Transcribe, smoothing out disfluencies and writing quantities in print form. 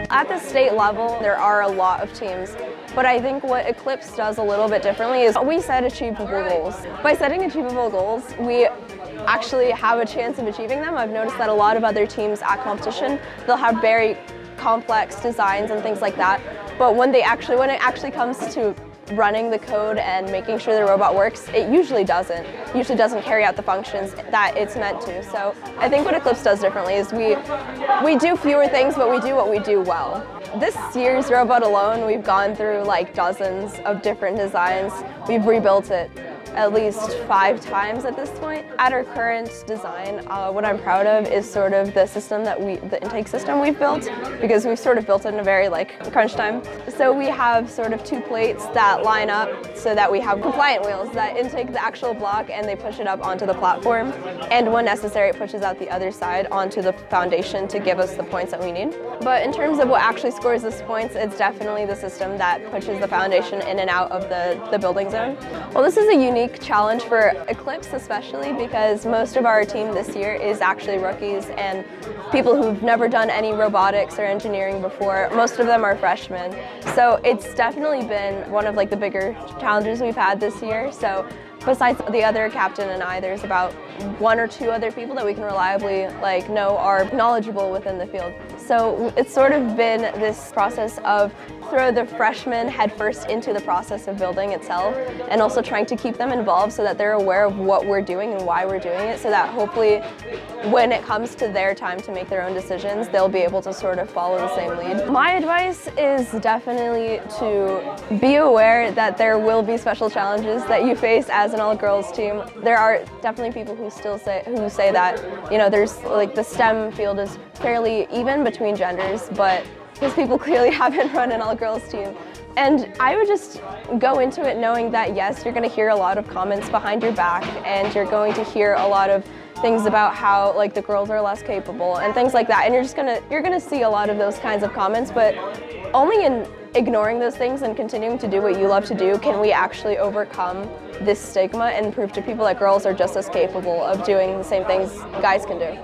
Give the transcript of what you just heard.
At the state level, there are a lot of teams, but I think what Eclipse does a little bit differently is we set achievable goals. By setting achievable goals, we actually have a chance of achieving them. I've noticed that a lot of other teams at competition, they'll have very complex designs and things like that, but when it actually comes to running the code and making sure the robot works, it usually doesn't carry out the functions that it's meant to. So I think what Eclipse does differently is we do fewer things, but we do what we do well. This year's robot alone, we've gone through like dozens of different designs. We've rebuilt it at least 5 times at this point. At our current design, what I'm proud of is sort of the system the intake system we've built, because we've sort of built it in a very crunch time. So we have sort of 2 plates that line up so that we have compliant wheels that intake the actual block and they push it up onto the platform. And when necessary, it pushes out the other side onto the foundation to give us the points that we need. But in terms of what actually scores us points, it's definitely the system that pushes the foundation in and out of the building zone. Well, this is a unique challenge for Eclipse, especially because most of our team this year is actually rookies and people who've never done any robotics or engineering before. Most of them are freshmen. So it's definitely been one of the bigger challenges we've had this year. So besides the other captain and I, there's about 1 or 2 other people that we can reliably know are knowledgeable within the field. So it's sort of been this process of throw the freshmen headfirst into the process of building itself, and also trying to keep them involved so that they're aware of what we're doing and why we're doing it, so that hopefully when it comes to their time to make their own decisions, they'll be able to sort of follow the same lead. My advice is definitely to be aware that there will be special challenges that you face as an all-girls team. There are definitely people who still say that, there's the STEM field is fairly even between genders, but because people clearly haven't run an all-girls team. And I would just go into it knowing that yes, you're going to hear a lot of comments behind your back, and you're going to hear a lot of things about how the girls are less capable and things like that. And you're gonna see a lot of those kinds of comments, but only in ignoring those things and continuing to do what you love to do can we actually overcome this stigma and prove to people that girls are just as capable of doing the same things guys can do.